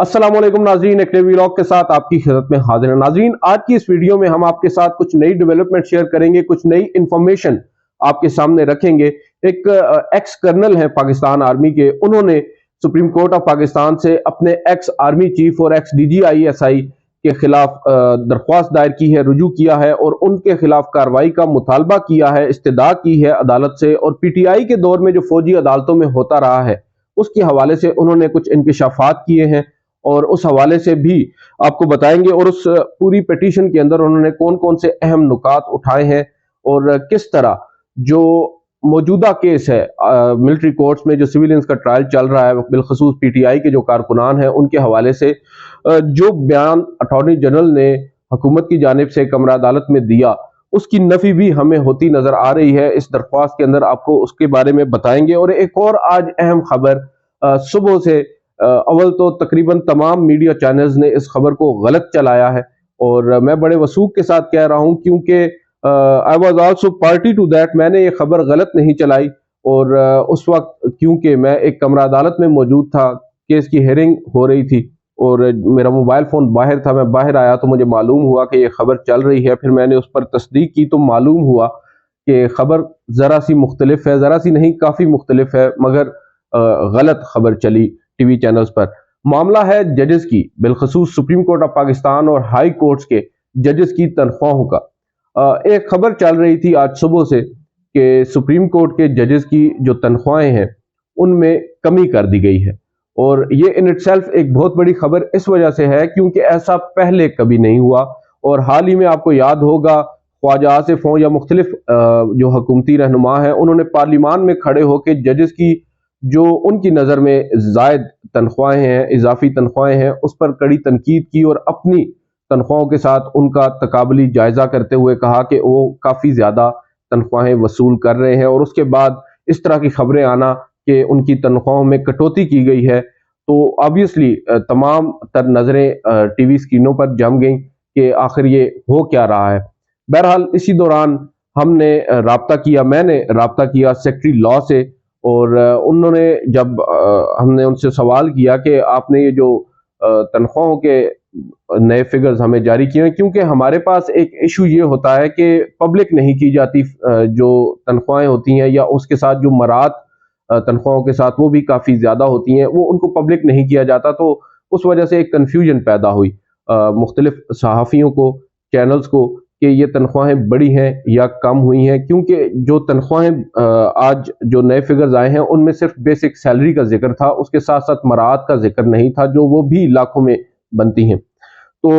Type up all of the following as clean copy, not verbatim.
अस्सलाम वालेकुम नाजरीन, एक नए व्लॉग के साथ आपकी खिदमत में हाजिर है। नाजरीन, आज की इस वीडियो में हम आपके साथ कुछ नई डेवलपमेंट शेयर करेंगे, कुछ नई इंफॉर्मेशन आपके सामने रखेंगे। एक एक्स कर्नल है पाकिस्तान आर्मी के, उन्होंने सुप्रीम कोर्ट ऑफ पाकिस्तान से अपने एक्स आर्मी चीफ और एक्स DGISI के खिलाफ दरख्वास्त दायर की है, रुजू किया है और उनके खिलाफ कार्रवाई का मुतालबा किया है, इस्तदा की है अदालत से। और PTI के दौर में जो फौजी अदालतों में होता रहा है उसके हवाले से उन्होंने कुछ इंकशाफात किए हैं और उस हवाले से भी आपको बताएंगे। और उस पूरी पिटीशन के अंदर उन्होंने कौन कौन से अहम नुकात उठाए हैं और किस तरह जो मौजूदा केस है मिलिट्री कोर्ट्स में जो सिविलियंस का ट्रायल चल रहा है, बिलखसूस PTI के जो कारकुनान हैं उनके हवाले से जो बयान अटॉर्नी जनरल ने हुकूमत की जानिब से कमरा अदालत में दिया, उसकी नफी भी हमें होती नजर आ रही है। इस दरख्वास्त के अंदर आपको उसके बारे में बताएंगे। और एक और आज अहम खबर, सुबह से अव्वल तो तकरीबन तमाम मीडिया चैनल्स ने इस खबर को गलत चलाया है और मैं बड़े वसूख के साथ कह रहा हूं क्योंकि I was also party to that. मैंने ये खबर गलत नहीं चलाई और उस वक्त क्योंकि मैं एक कमरा अदालत में मौजूद था, केस की हेयरिंग हो रही थी और मेरा मोबाइल फोन बाहर था। मैं बाहर आया तो मुझे मालूम हुआ कि ये खबर चल रही है। फिर मैंने उस पर तस्दीक की तो मालूम हुआ कि खबर ज़रा सी मुख्तलिफ है, ज़रा सी नहीं काफ़ी मुख्तलिफ है, मगर गलत खबर चली टीवी चैनल्स पर। मामला है जजेस की, बिलखसूस सुप्रीम कोर्ट ऑफ पाकिस्तान और हाई कोर्ट्स के जजेस की तनख्वाहों का। एक खबर चल रही थी आज सुबह से कि सुप्रीम कोर्ट के जजेस की जो तनख्वाहें हैं उनमें कमी कर दी गई है। और ये इन इटसेल्फ एक बहुत बड़ी खबर इस वजह से है क्योंकि ऐसा पहले कभी नहीं हुआ। और हाल ही में आपको याद होगा ख्वाजा आसिफ हों या मुख्तलिफ जो हुकूमती रहनुमा हैं, उन्होंने पार्लियामान में खड़े होकर जजेस की जो उनकी नज़र में जायद तनख्वाहें हैं, इजाफी तनख्वाहें हैं, उस पर कड़ी तनकीद की और अपनी तनख्वाहों के साथ उनका तकाबली जायजा करते हुए कहा कि वो काफ़ी ज़्यादा तनख्वाहें वसूल कर रहे हैं। और उसके बाद इस तरह की खबरें आना कि उनकी तनख्वाहों में कटौती की गई है तो ऑब्वियसली तमाम तर नज़रें टीवी स्क्रीनों पर जम गई कि आखिर ये हो क्या रहा है। बहरहाल इसी दौरान हमने राब्ता किया, मैंने राब्ता किया सेक्रेटरी लॉ से और उन्होंने जब हमने उनसे सवाल किया कि आपने ये जो तनख्वाहों के नए फिगर्स हमें जारी किए हैं, क्योंकि हमारे पास एक इशू ये होता है कि पब्लिक नहीं की जाती जो तनख्वाहें होती हैं या उसके साथ जो मरात तनख्वाहों के साथ वो भी काफ़ी ज़्यादा होती हैं, वो उनको पब्लिक नहीं किया जाता। तो उस वजह से एक कन्फ्यूजन पैदा हुई मुख्तलिफ सहाफ़ियों को, चैनल्स को कि ये तनख्वाहें बड़ी हैं या कम हुई हैं। क्योंकि जो तनख्वाहें आज जो नए फिगर्स आए हैं उनमें सिर्फ बेसिक सैलरी का जिक्र था, उसके साथ साथ मरात का जिक्र नहीं था जो वो भी लाखों में बनती हैं। तो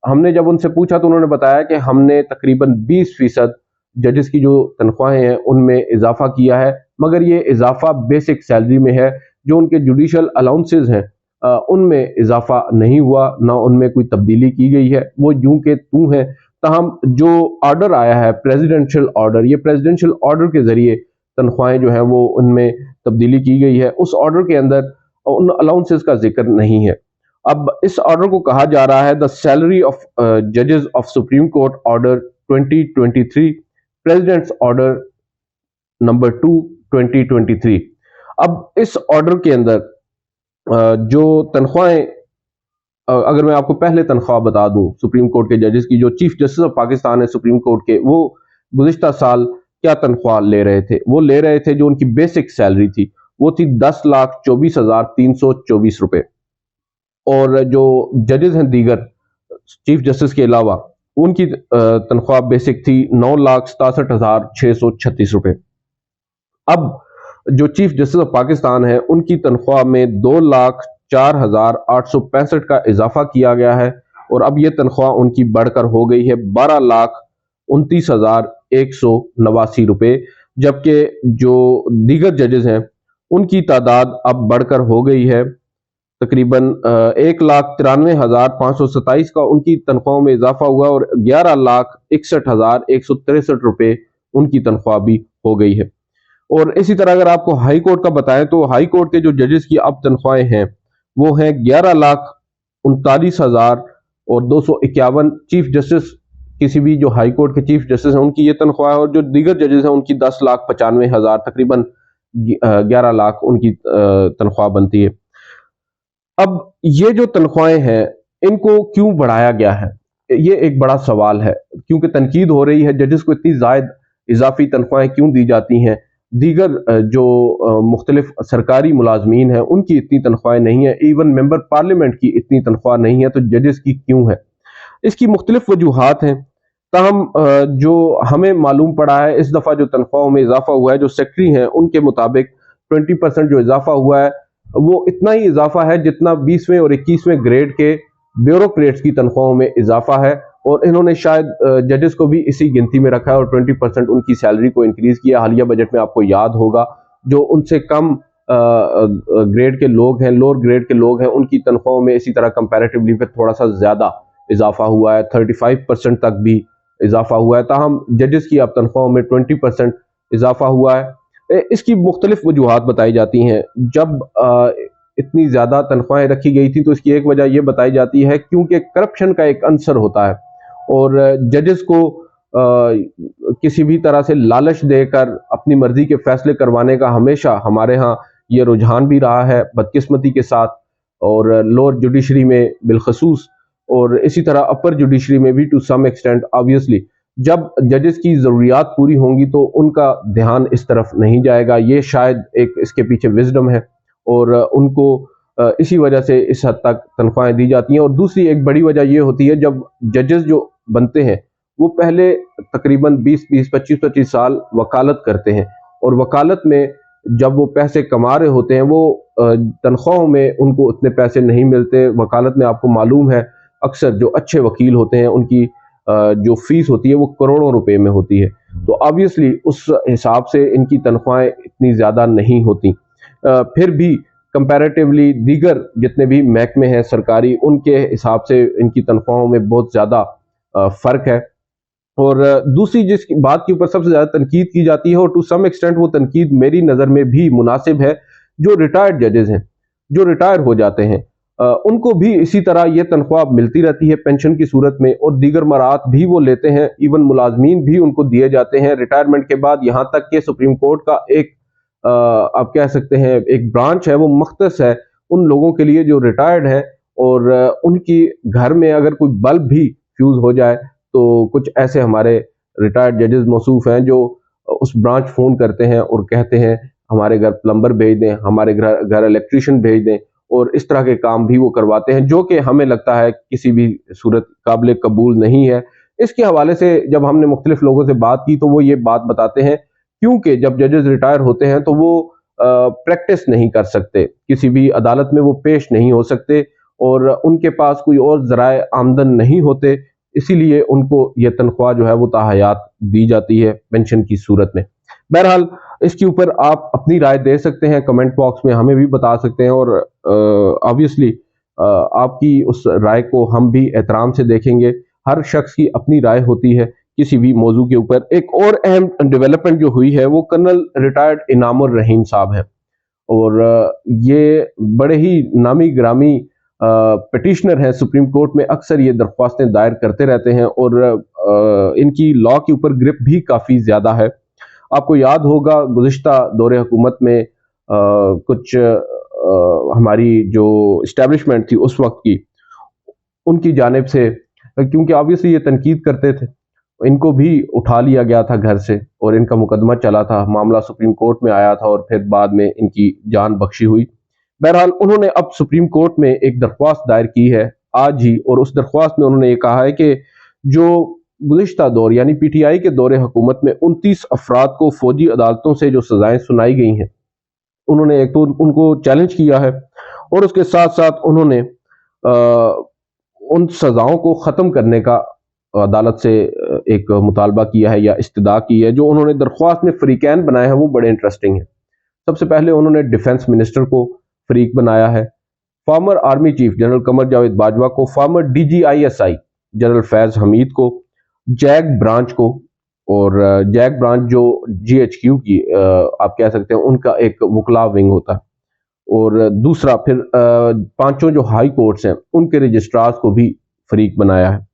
हमने जब उनसे पूछा तो उन्होंने बताया कि हमने तकरीबन 20% जजेस की जो तनख्वाहें हैं उनमें इजाफा किया है, मगर ये इजाफा बेसिक सैलरी में है। जो उनके जुडिशल अलाउंसेस हैं उनमें इजाफा नहीं हुआ, ना उनमें कोई तब्दीली की गई है, वो यूं के तू हैं। तहम जो ऑर्डर आया है प्रेसिडेंशियल ऑर्डर, ये प्रेसिडेंशियल ऑर्डर के जरिए तनख्वाहें जो हैं वो उनमें तब्दीली की गई है। उस ऑर्डर के अंदर उन अलाउंसेस का जिक्र नहीं है। अब इस ऑर्डर को कहा जा रहा है द सैलरी ऑफ जजेस of Supreme Court order 2023, president's order number 2 2023। अब इस ऑर्डर के अंदर जो तनख्वाहें, अगर मैं आपको पहले तनख्वाह बता दूं सुप्रीम कोर्ट के जजेस की, जो चीफ जस्टिस ऑफ पाकिस्तान है सुप्रीम कोर्ट के, वो गुज़िश्ता साल क्या तनख्वाह ले रहे थे? वो ले रहे थे, जो उनकी बेसिक सैलरी थी वो थी 10,24,324 रुपए। और जो जजेस हैं दीगर चीफ जस्टिस के अलावा, उनकी तनख्वाह बेसिक थी 9,67,636 रुपए। अब जो चीफ जस्टिस ऑफ पाकिस्तान है उनकी तनख्वाह में 2,04,865 का इजाफा किया गया है और अब यह तनख्वाह उनकी बढ़कर हो गई है 12,29,189 रुपए। जबकि जो दीगर जजेस हैं उनकी तादाद अब बढ़कर हो गई है तकरीबन 1,93,527 का उनकी तनख्वाहों में इजाफा हुआ और 11,61,163 रुपए उनकी तनख्वाह भी हो गई है। और इसी तरह अगर आपको हाई कोर्ट का बताएं तो हाई कोर्ट के जो जजेस की अब तनख्वाहें हैं वो हैं 11,39,251। चीफ जस्टिस, किसी भी जो हाई कोर्ट के चीफ जस्टिस हैं उनकी ये तनख्वाह है और जो दीगर जजेस हैं उनकी 10,95,000, तकरीबन 11 लाख उनकी तनख्वाह बनती है। अब ये जो तनख्वाहें हैं इनको क्यों बढ़ाया गया है, ये एक बड़ा सवाल है, क्योंकि तनकीद हो रही है जजेस को इतनी ज़ायद इजाफी तनख्वाहें क्यों दी जाती हैं, दीगर जो मुख्तलिफ सरकारी मुलाजमीन हैं उनकी इतनी तनख्वाहें नहीं है, इवन मेंबर पार्लियामेंट की इतनी तनख्वाह नहीं है, तो जजेस की क्यों है। इसकी मुख्तलिफ वजूहात हैं, ताहम जो हमें मालूम पड़ा है इस दफ़ा जो तनख्वाहों में इजाफा हुआ है, जो सेक्रेटरी हैं उनके मुताबिक 20% जो इजाफा हुआ है वो इतना ही इजाफा है जितना 20वें और 21वें ग्रेड के ब्यूरोक्रेट्स की तनख्वाहों में इजाफा है, और इन्होंने शायद जजेस को भी इसी गिनती में रखा है और 20% उनकी सैलरी को इंक्रीज किया। हालिया बजट में आपको याद होगा जो उनसे कम ग्रेड के लोग हैं, लोअर ग्रेड के लोग हैं, उनकी तनख्वाहों में इसी तरह कंपैरेटिवली फिर थोड़ा सा ज्यादा इजाफा हुआ है, 35% तक भी इजाफा हुआ है। ताहम जजेस की अब तनख्वाहों में 20% इजाफा हुआ है। इसकी मुख्तलिफ वजूहात बताई जाती हैं। जब इतनी ज्यादा तनख्वाहें रखी गई थी तो इसकी एक वजह यह बताई जाती है क्योंकि करप्शन का एक अंसर होता है, और जजेस को किसी भी तरह से लालच देकर अपनी मर्जी के फैसले करवाने का हमेशा हमारे यहाँ ये रुझान भी रहा है बदकिस्मती के साथ, और लोअर जुडिशरी में बिलखसूस, और इसी तरह अपर जुडिशरी में भी टू सम एक्सटेंट। ऑब्वियसली जब जजेस की ज़रूरियात पूरी होंगी तो उनका ध्यान इस तरफ नहीं जाएगा, ये शायद एक इसके पीछे विजडम है, और उनको इसी वजह से इस हद तक तनख्वाहें दी जाती हैं। और दूसरी एक बड़ी वजह यह होती है जब जजेस जो बनते हैं वो पहले तकरीबन 20-20, 25-25 साल वकालत करते हैं, और वकालत में जब वो पैसे कमा रहे होते हैं वो तनख्वाहों में उनको उतने पैसे नहीं मिलते। वकालत में आपको मालूम है अक्सर जो अच्छे वकील होते हैं उनकी जो फीस होती है वो करोड़ों रुपए में होती है, तो ऑब्वियसली उस हिसाब से इनकी तनख्वाहें इतनी ज़्यादा नहीं होती। फिर भी कंपैरेटिवली दीगर जितने भी महकमे हैं सरकारी उनके हिसाब से इनकी तनख्वाहों में बहुत ज़्यादा फ़र्क है। और दूसरी जिस बात के ऊपर सबसे ज़्यादा तनकीद की जाती है, और टू सम एक्सटेंट वो तनकीद मेरी नज़र में भी मुनासिब है, जो रिटायर्ड जजेस हैं, जो रिटायर हो जाते हैं उनको भी इसी तरह ये तनख्वाह मिलती रहती है पेंशन की सूरत में, और दीगर मराहत भी वो लेते हैं, इवन मुलाजमीन भी उनको दिए जाते हैं रिटायरमेंट के बाद। यहाँ तक कि सुप्रीम कोर्ट का एक आप कह सकते हैं एक ब्रांच है, वो मख्तस है उन लोगों के लिए जो रिटायर्ड है, और उनकी घर में अगर कोई बल्ब भी फ्यूज हो जाए तो कुछ ऐसे हमारे रिटायर्ड जजेस मौसूफ हैं जो उस ब्रांच फोन करते हैं और कहते हैं हमारे घर प्लम्बर भेज दें, हमारे घर इलेक्ट्रीशियन भेज दें, और इस तरह के काम भी वो करवाते हैं, जो कि हमें लगता है किसी भी सूरत काबिल कबूल नहीं है। इसके हवाले से जब हमने मुख्तलिफ लोगों से बात की तो वो ये बात बताते हैं क्योंकि जब जजेस रिटायर होते हैं तो वो प्रैक्टिस नहीं कर सकते, किसी भी अदालत में वो पेश नहीं हो सकते, और उनके पास कोई और ज़राए आमदन नहीं होते, इसीलिए उनको ये तनख्वाह जो है वो ताहयात दी जाती है पेंशन की सूरत में। बहरहाल इसके ऊपर आप अपनी राय दे सकते हैं, कमेंट बॉक्स में हमें भी बता सकते हैं, और ऑब्वियसली आपकी उस राय को हम भी एहतराम से देखेंगे। हर शख्स की अपनी राय होती है किसी भी मौजू के ऊपर। एक और अहम डेवलपमेंट जो हुई है वो कर्नल रिटायर्ड इनामुर रहीम साहब है, और ये बड़े ही नामी ग्रामी पिटिशनर हैं सुप्रीम कोर्ट में, अक्सर ये दरख्वास्तें दायर करते रहते हैं, और इनकी लॉ के ऊपर ग्रिप भी काफ़ी ज़्यादा है। आपको याद होगा गुज़िश्ता दौरे हुकूमत में कुछ हमारी जो इस्टेब्लिशमेंट थी उस वक्त की, उनकी जानिब से, क्योंकि ऑब्वियसली ये तनकीद करते थे, इनको भी उठा लिया गया था घर से और इनका मुकदमा चला था, मामला सुप्रीम कोर्ट में आया था और फिर बाद में इनकी जान बख्शी हुई। बहरहाल उन्होंने अब सुप्रीम कोर्ट में एक दरख्वास्त दायर की है आज ही, और उस दरख्वास्त में उन्होंने ये कहा है कि जो गुज़िश्ता दौर यानी पीटीआई के दौरे हुकूमत में 29 अफराद को फौजी अदालतों से जो सजाएं सुनाई गई हैं, उन्होंने एक तो उनको चैलेंज किया है, और उसके साथ साथ उन्होंने उन सजाओं को ख़त्म करने का अदालत से एक मुतालबा किया है या इस्तदा की है। जो उन्होंने दरख्वास्त में फरीकैन बनाए हैं वो बड़े इंटरेस्टिंग हैं। सबसे पहले उन्होंने डिफेंस मिनिस्टर को फरीक बनाया है, farmer army chief general Qamar Javed Bajwa को, farmer DGISI general Faiz Hamid को, जैक ब्रांच को, और जैक ब्रांच जो GHQ की आप कह सकते हैं उनका एक वकला विंग होता है, और दूसरा फिर पांचों जो हाई कोर्ट्स हैं उनके रजिस्ट्रार्स को भी फरीक बनाया है।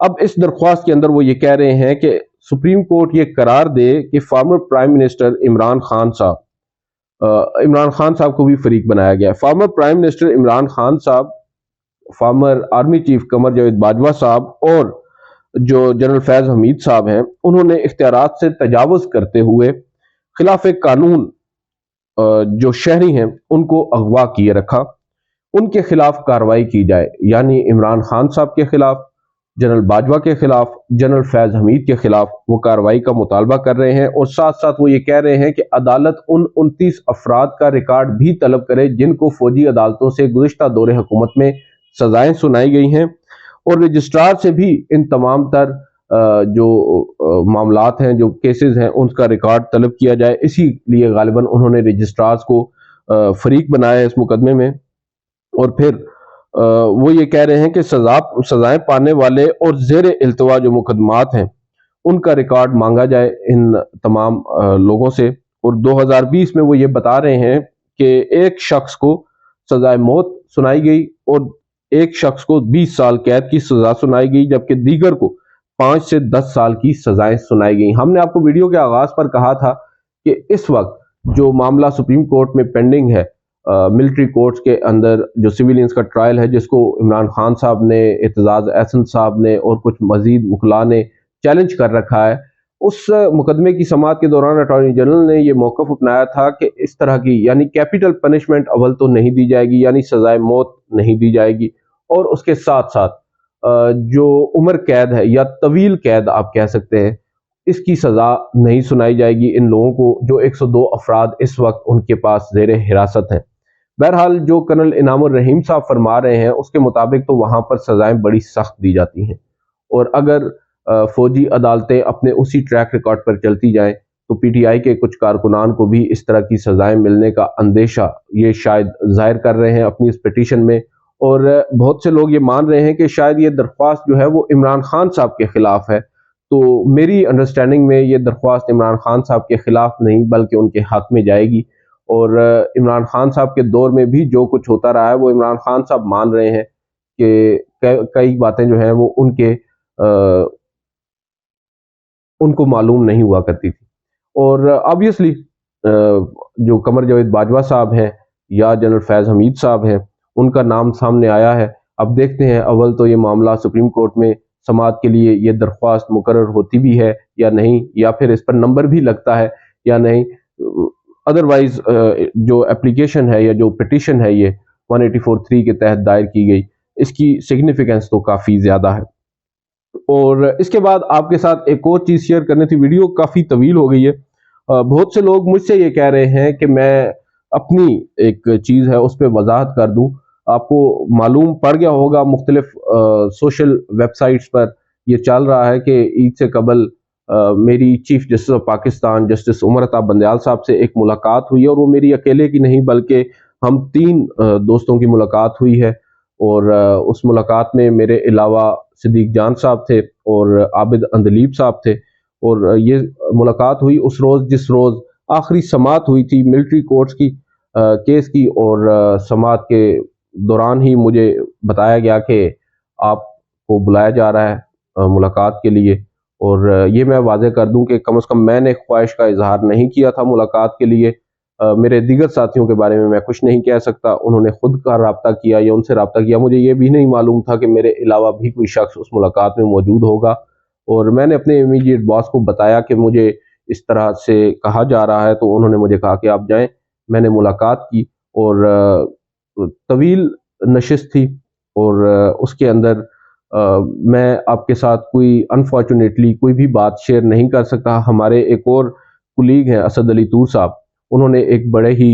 अब इस दरख्वास्त के अंदर वो ये कह रहे हैं कि सुप्रीम कोर्ट ये करार दे कि former prime minister Imran Khan साहब इमरान खान साहब को भी फरीक बनाया गया है। Former prime minister Imran Khan साहब, farmer army chief Qamar Javed Bajwa साहब और जो जनरल फैज हमीद साहब हैं, उन्होंने इख्तियारात से तजावुज करते हुए खिलाफ कानून जो शहरी हैं उनको अगवा किए रखा। उनके खिलाफ कार्रवाई की जाए, यानी इमरान खान साहब के खिलाफ, जनरल बाजवा के खिलाफ, जनरल फैज हमीद के खिलाफ वो कार्रवाई का मुतालबा कर रहे हैं। और साथ साथ वो ये कह रहे हैं कि अदालत उन 29 अफराद का रिकॉर्ड भी तलब करे जिनको फौजी अदालतों से गुज़िश्ता दौरे हुकूमत में सजाएं सुनाई गई हैं, और रजिस्ट्रार से भी इन तमाम तर जो मामलात हैं, जो केसेस हैं, उनका रिकॉर्ड तलब किया जाए। इसीलिए गालिबन उन्होंने रजिस्ट्रार्स को फरीक बनाया इस मुकदमे में। और फिर वो ये कह रहे हैं कि सजाएं पाने वाले और जेर इल्तवा जो मुकदमात हैं उनका रिकॉर्ड मांगा जाए इन तमाम लोगों से। और 2020 में वो ये बता रहे हैं कि एक शख्स को सजाए मौत सुनाई गई और एक शख्स को 20 साल कैद की सजा सुनाई गई, जबकि दीगर को 5 से 10 साल की सजाएं सुनाई गई। हमने आपको वीडियो के आगाज पर कहा था कि इस वक्त जो मामला सुप्रीम कोर्ट में पेंडिंग है, मिलिट्री कोर्ट्स के अंदर जो सिविलियंस का ट्रायल है, जिसको इमरान खान साहब ने, एतजाज एहसन साहब ने और कुछ मजीद वकला ने चैलेंज कर रखा है, उस मुकदमे की समाअत के दौरान अटॉर्नी जनरल ने यह मौक़िफ़ अपनाया था कि इस तरह की यानी कैपिटल पनिशमेंट अव्वल तो नहीं दी जाएगी, यानी सजाए मौत नहीं दी जाएगी, और उसके साथ साथ जो उम्र कैद है या तवील कैद आप कह सकते हैं, इसकी सज़ा नहीं सुनाई जाएगी इन लोगों को जो 102 अफराद इस वक्त उनके पास ज़ेर हिरासत हैं। बहरहाल जो कर्नल इनामुर रहीम साहब फरमा रहे हैं उसके मुताबिक तो वहाँ पर सज़ाएं बड़ी सख्त दी जाती हैं, और अगर फौजी अदालतें अपने उसी ट्रैक रिकॉर्ड पर चलती जाएं तो पीटीआई के कुछ कारकुनान को भी इस तरह की सज़ाएं मिलने का अंदेशा ये शायद जाहिर कर रहे हैं अपनी इस पिटीशन में। और बहुत से लोग ये मान रहे हैं कि शायद ये दरख्वास्त जो है वो इमरान खान साहब के खिलाफ है। तो मेरी अंडरस्टैंडिंग में ये दरख्वास्त इमरान खान साहब के खिलाफ नहीं बल्कि उनके हक में जाएगी। और इमरान खान साहब के दौर में भी जो कुछ होता रहा है वो इमरान खान साहब मान रहे हैं कि कई बातें जो हैं वो उनको मालूम नहीं हुआ करती थी। और ऑब्वियसली जो कमर जावेद बाजवा साहब हैं या जनरल फैज हमीद साहब हैं, उनका नाम सामने आया है। अब देखते हैं अव्वल तो ये मामला सुप्रीम कोर्ट में समाअत के लिए ये दरख्वास्त मुकर्रर होती भी है या नहीं, या फिर इस पर नंबर भी लगता है या नहीं। अदरवाइज जो एप्लीकेशन है या जो पिटीशन है ये 184(3) के तहत दायर की गई, इसकी सिग्निफिकेंस तो काफ़ी ज़्यादा है। और इसके बाद आपके साथ एक और चीज़ शेयर करनी थी, वीडियो काफ़ी तवील हो गई है। बहुत से लोग मुझसे ये कह रहे हैं कि मैं अपनी एक चीज़ है उस पर वजाहत कर दूं। आपको मालूम पड़ गया होगा मुख्तलिफ सोशल वेबसाइट्स पर ये चल रहा है कि ईद से कबल मेरी chief justice of Pakistan justice Umar Ata Bandial साहब से एक मुलाकात हुई है, और वो मेरी अकेले की नहीं बल्कि हम 3 दोस्तों की मुलाकात हुई है। और उस मुलाकात में मेरे अलावा सिद्दीक जान साहब थे और आबिद अंदलीब साहब थे। और ये मुलाकात हुई उस रोज़ जिस रोज़ आखिरी समाअत हुई थी मिलिट्री कोर्ट्स की केस की, और समाअत के दौरान ही मुझे बताया गया कि आपको बुलाया जा रहा है मुलाकात के लिए। और ये मैं वाज़ेह कर दूं कि कम से कम मैंने ख्वाहिश का इजहार नहीं किया था मुलाकात के लिए। मेरे दीगर साथियों के बारे में मैं कुछ नहीं कह सकता, उन्होंने खुद का राब्ता किया या उनसे राब्ता किया। मुझे ये भी नहीं मालूम था कि मेरे अलावा भी कोई शख्स उस मुलाकात में मौजूद होगा। और मैंने अपने इमीडिएट बॉस को बताया कि मुझे इस तरह से कहा जा रहा है, तो उन्होंने मुझे कहा कि आप जाएं। मैंने मुलाकात की और तवील नशिस्त थी, और उसके अंदर मैं आपके साथ कोई अनफॉर्चुनेटली कोई भी बात शेयर नहीं कर सकता। हमारे एक और कुलीग हैं असद अली तूर साहब, उन्होंने एक बड़े ही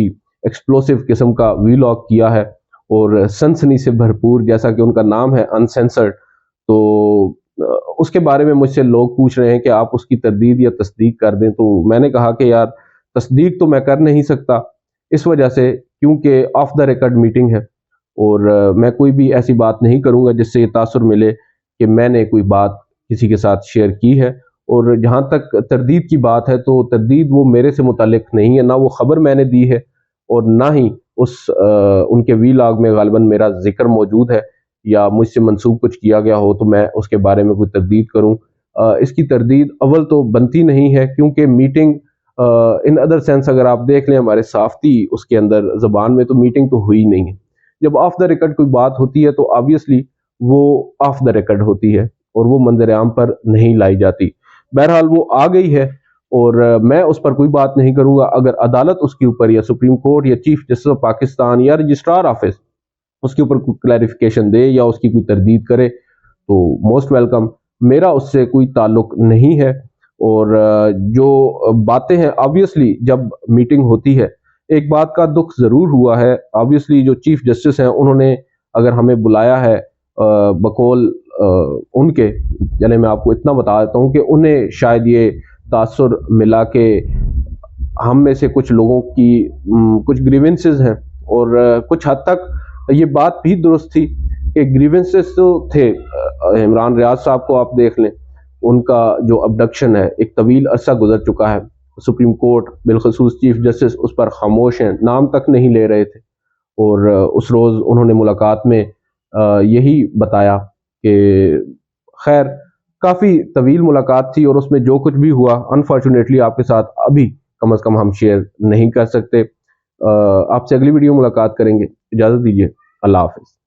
एक्सप्लोसिव किस्म का वीलॉग किया है और सनसनी से भरपूर, जैसा कि उनका नाम है अनसेंसर्ड। तो उसके बारे में मुझसे लोग पूछ रहे हैं कि आप उसकी तरदीद या तस्दीक कर दें। तो मैंने कहा कि यार तस्दीक तो मैं कर नहीं सकता इस वजह से क्योंकि ऑफ द रिकॉर्ड मीटिंग है, और मैं कोई भी ऐसी बात नहीं करूंगा जिससे ये तासुर मिले कि मैंने कोई बात किसी के साथ शेयर की है। और जहाँ तक तरदीद की बात है तो तरदीद वो मेरे से मुतालिक नहीं है, ना वो खबर मैंने दी है और ना ही उनके वीलॉग में गालिबन मेरा जिक्र मौजूद है, या मुझसे मंसूब कुछ किया गया हो तो मैं उसके बारे में कोई तरदीद करूं। इसकी तरदीद अव्वल तो बनती नहीं है क्योंकि मीटिंग ان ادر سینس اگر آپ دیکھ لیں ہمارے صحافتی اس کے اندر زبان میں تو میٹنگ تو ہوئی نہیں ہے. جب آف دا ریکارڈ کوئی بات ہوتی ہے تو آبویسلی وہ آف دا ریکارڈ ہوتی ہے اور وہ منظر عام پر نہیں لائی جاتی. بہرحال وہ آ گئی ہے اور میں اس پر کوئی بات نہیں کروں گا. اگر عدالت اس کے اوپر یا سپریم کورٹ یا چیف جسٹس آف پاکستان یا رجسٹرار آفس اس کے اوپر کوئی کلیریفیکیشن دے یا اس کی کوئی تردید کرے تو موسٹ ویلکم. میرا اس سے کوئی تعلق نہیں ہے. اور جو باتیں ہیں آبویسلی جب میٹنگ ہوتی ہے ایک بات کا دکھ ضرور ہوا ہے. آبویسلی جو چیف جسٹس ہیں انہوں نے اگر ہمیں بلایا ہے بقول ان کے، یعنی میں آپ کو اتنا بتا دیتا ہوں کہ انہیں شاید یہ تاثر ملا کہ ہم میں سے کچھ لوگوں کی کچھ گریونسز ہیں اور کچھ حد تک یہ بات بھی درست تھی کہ گریونسز تو تھے. عمران ریاض صاحب کو آپ دیکھ لیں، ان کا جو ابڈکشن ہے ایک طویل عرصہ گزر چکا ہے. سپریم کورٹ بالخصوص چیف جسٹس اس پر خاموش ہیں، نام تک نہیں لے رہے تھے. اور اس روز انہوں نے ملاقات میں یہی بتایا کہ خیر کافی طویل ملاقات تھی اور اس میں جو کچھ بھی ہوا انفارچونیٹلی آپ کے ساتھ ابھی کم از کم ہم شیئر نہیں کر سکتے. آپ سے اگلی ویڈیو ملاقات کریں گے. اجازت دیجیے. اللہ حافظ.